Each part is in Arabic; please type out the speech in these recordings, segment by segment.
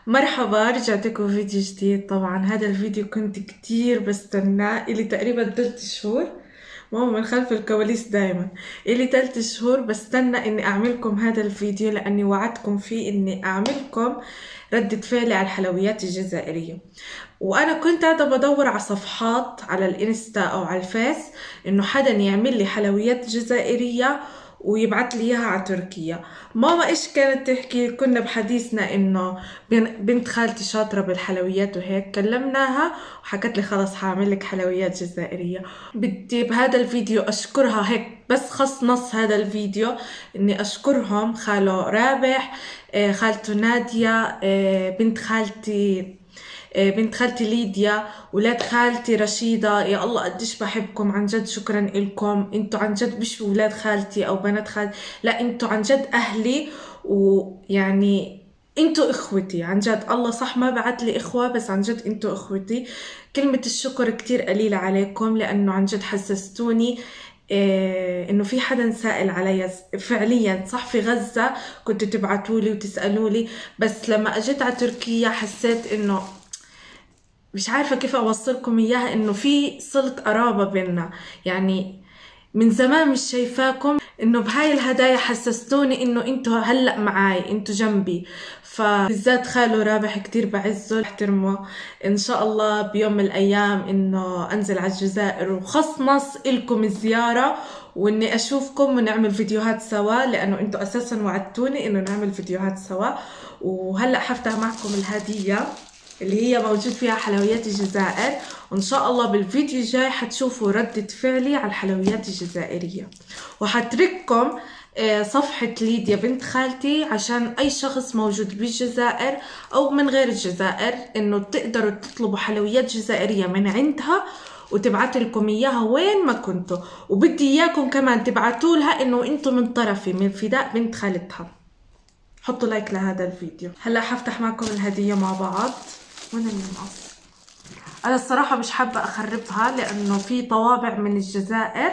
مرحبا، رجعت لكم فيديو جديد. طبعا هذا الفيديو كنت كتير بستناه، إلي تقريبا 3 شهور. ماما من خلف الكواليس دايما إلي 3 شهور بستنى إني أعملكم هذا الفيديو، لأني وعدتكم فيه إني أعملكم ردة فعلي على الحلويات الجزائرية. وأنا كنت قاعدة بدور على صفحات على الإنستا أو على الفيس إنه حدا يعمل لي حلويات جزائرية ويبعت لي اياها على تركيا. ماما ايش كانت تحكي؟ كنا بحديثنا انه بنت خالتي شاطره بالحلويات وهيك كلمناها وحكت لي خلص حاعمل لك حلويات جزائريه. بدي بهذا الفيديو اشكرها هيك، بس خص نص هذا الفيديو اني اشكرهم: خاله رابح، خالته ناديه، بنت خالتي ليديا، ولاد خالتي رشيدة. يا الله قديش بحبكم عن جد، شكرا إلكم. انتوا عن جد مش ولاد خالتي او بنات خالتي، لا انتوا عن جد اهلي، ويعني انتوا اخوتي عن جد. الله صح ما بعت لي اخوة، بس عن جد انتوا اخوتي. كلمة الشكر كتير قليلة عليكم، لانه عن جد حسستوني انه في حدا سائل علي فعليا. صح في غزة كنتوا تبعتولي وتسألولي، بس لما اجيت على تركيا حسيت انه مش عارفة كيف أوصلكم إياها، إنه في صلة قرابة بيننا. يعني من زمان مش شايفاكم، إنه بهاي الهدايا حسستوني إنه إنتوا هلأ معاي، إنتوا جنبي. فبالذات خاله رابح كتير بعزه احترمه. إن شاء الله بيوم من الأيام إنه أنزل على الجزائر وخص نص إلكم الزيارة، وإني أشوفكم ونعمل فيديوهات سوا، لأنه إنتوا أساسا وعدتوني إنه نعمل فيديوهات سوا. وهلأ حفتح معكم الهدية اللي هي موجود فيها حلويات الجزائر، وإن شاء الله بالفيديو الجاي حتشوفوا ردة فعلي على الحلويات الجزائرية. وحترككم صفحة ليديا بنت خالتي عشان أي شخص موجود بالجزائر أو من غير الجزائر إنه تقدروا تطلبوا حلويات جزائرية من عندها وتبعت لكم إياها وين ما كنتوا. وبدي إياكم كمان تبعتوا لها إنه أنتوا من طرفي، من فداء بنت خالتها. حطوا لايك لهذا الفيديو. هلا حفتح معكم الهدية مع بعض. وين المقص؟ انا الصراحه مش حابه اخربها، لانه في طوابع من الجزائر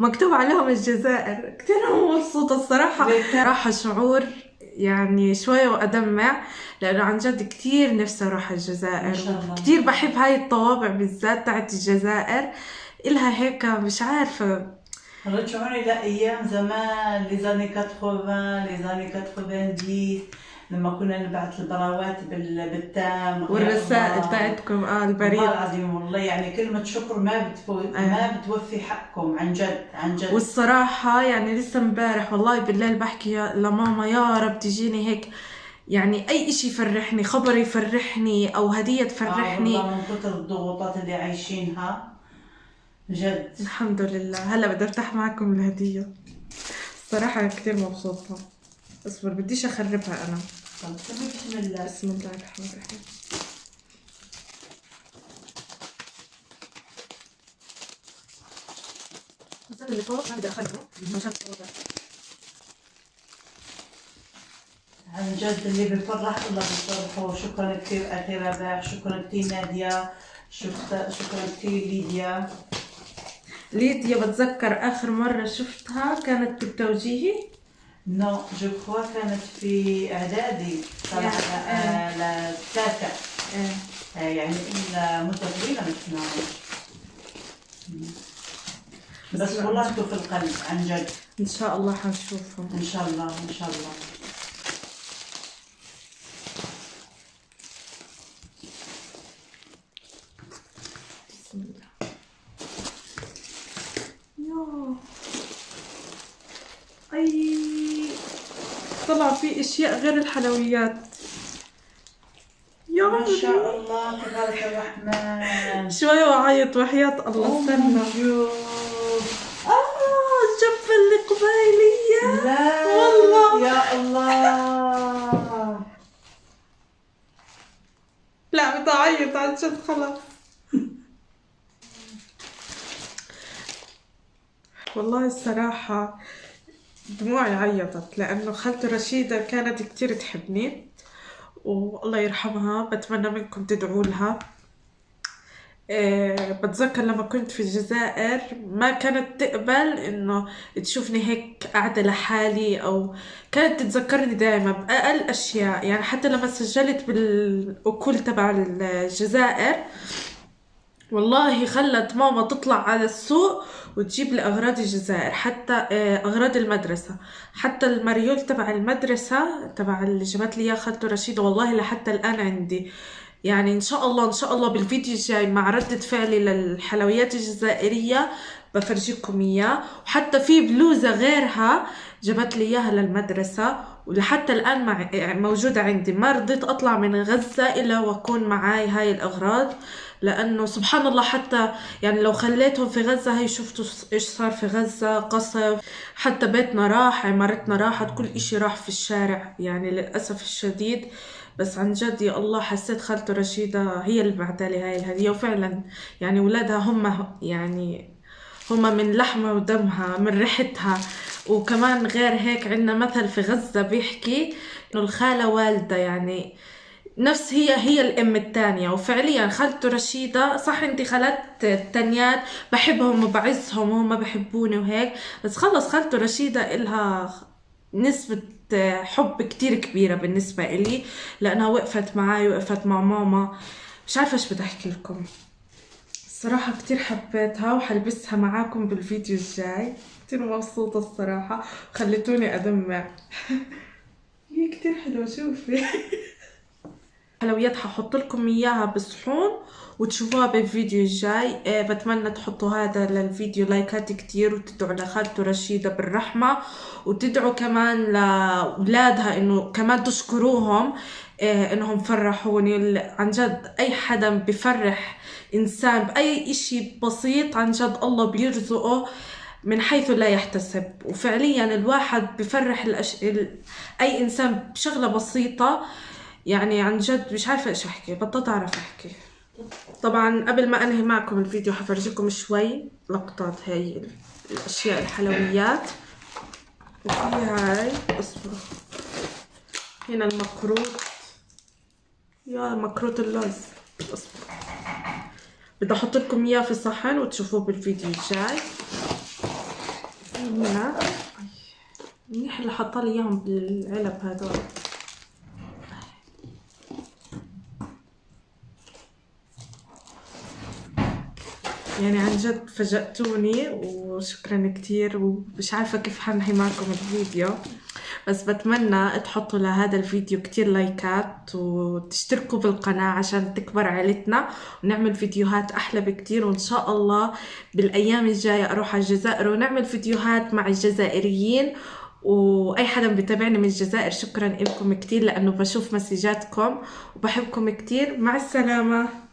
ومكتوب عليهم الجزائر. كتير مبسوطه الصراحه. راح شعور يعني شويه وادمع، لانه عن جد كتير نفسي اروح الجزائر، كتير بحب هاي الطوابع بالذات تاعت الجزائر. إلها هيك مش عارفه، رجعوني لأيام زمان، لزاني 80 لزاني 90، لما كنا نبعث البراوات بالتام والرسائل تاعتكم البريد. والله العظيم والله يعني كلمة شكر ما بتوفي حقكم عن جد عن جد. والصراحة يعني لسه امبارح والله بالليل بحكي لماما يا رب تجيني هيك، يعني أي إشي يفرحني، خبر يفرحني أو هدية تفرحني. والله من كتر الضغوطات اللي عايشينها جد. الحمد لله. هلا بدي ارتاح معكم الهدية. الصراحة كتير مبسوطة. اصبر بديش اخربها انا. طب بسم الله. بسم الله الرحمن الرحيم. اللي فوق ما بدي اخربه عشان عن جد اللي بيفرح الله بيفرحه. وشكرا كثير أخي رباح، شكرا كثير نادية، شكرا كثير ليديا بتذكر آخر مرة شفتها كانت بالتوجيهي. نو جو كخوا كانت في إعدادي طلعنا لثلاثة، يعني إلا مدة طويلة مثلنا. بس والله انتوا في القلب عن جد. إن شاء الله حنشوفهم إن شاء الله إن شاء الله. بسم الله. يوه أي طلع في اشياء غير الحلويات. يا ما شاء الله تبارك الرحمن. شوي وعيط وحياة الله. استنى. الجبة اللي قبايلية. لا والله يا الله. لا بدي اعيط عن جد خلاص. والله الصراحة دموعي عيطت، لأنه خالته رشيدة كانت كتير تحبني والله يرحمها. بتمنى منكم تدعوا لها. بتذكر لما كنت في الجزائر ما كانت تقبل انه تشوفني هيك قاعدة لحالي، او كانت تتذكرني دائما بأقل اشياء. يعني حتى لما سجلت بالاكل تبع الجزائر، والله خلت ماما تطلع على السوق وتجيب لي أغراض الجزائر، حتى أغراض المدرسة، حتى المريول تبع المدرسة تبع اللي جابت لي إياه خالته رشيدة، والله لحتى الآن عندي. يعني إن شاء الله إن شاء الله بالفيديو الجاي مع ردة فعلي للحلويات الجزائرية بفرجيكم إياه. وحتى في بلوزة غيرها جابت لي إياها للمدرسة، ولحتى الآن موجودة عندي. ما رضيت أطلع من غزة إلا وأكون معاي هاي الأغراض، لأنه سبحان الله حتى يعني لو خليتهم في غزة، هاي شفتوا إيش صار في غزة، قصف، حتى بيتنا راح، عمارتنا راحت، كل إشي راح في الشارع يعني للأسف الشديد. بس عن جد يا الله حسيت خالته رشيدة هي اللي بعتالي هاي الهدية، وفعلا يعني ولادها هم يعني هما من لحمها ودمها، من ريحتها. وكمان غير هيك عنا مثل في غزة بيحكي إنه الخالة والدة، يعني نفس هي الأم التانية. وفعليا خالته رشيدة صح، انتي خالات التانيات بحبهم وبعزهم وهم بحبوني وهيك، بس خلص خالته رشيدة إلها نسبة حب كتير كبيرة بالنسبة إلي، لأنها وقفت معاي، وقفت مع ماما. مش عارفة ايش بدي احكي لكم، الصراحة كتير حبيتها وحلبسها معاكم بالفيديو الجاي. كتير مبسوطة الصراحة، خليتوني أدمع. هي كتير حلوة، شوفي. حلويات ححط لكم اياها بصحون وتشوفوها بالفيديو الجاي. بتمنى تحطوا هذا للفيديو لايكات كتير، وتدعوا لخالته رشيدة بالرحمة، وتدعوا كمان لأولادها انه كمان تشكروهم انهم فرحوني. عن جد اي حدا بفرح انسان باي اشي بسيط عن جد الله بيرزقه من حيث لا يحتسب. وفعليا الواحد بفرح اي انسان بشغلة بسيطة. يعني عن جد مش عارفة ايش احكي، بطلت اعرف احكي. طبعا قبل ما انهي معكم الفيديو حفرجيكم شوي لقطات هاي الاشياء الحلويات. وفي هاي اصبروا، هنا المكروت، يا مكروت اللوز، اصبروا بدي احط لكم اياه في صحن وتشوفوه بالفيديو الجاي. هنا منيح اللي حطالي اياهم بالعلب هذول. يعني عن جد فاجأتوني وشكرا كتير، ومش عارفة كيف حنهي معكم الفيديو، بس بتمنى تحطوا لهذا الفيديو كتير لايكات وتشتركوا بالقناة عشان تكبر عائلتنا ونعمل فيديوهات أحلى بكتير. وإن شاء الله بالأيام الجاية أروح على الجزائر ونعمل فيديوهات مع الجزائريين واي حدا بيتابعني من الجزائر. شكرا لكم كتير لانه بشوف مسجاتكم وبحبكم كتير. مع السلامة.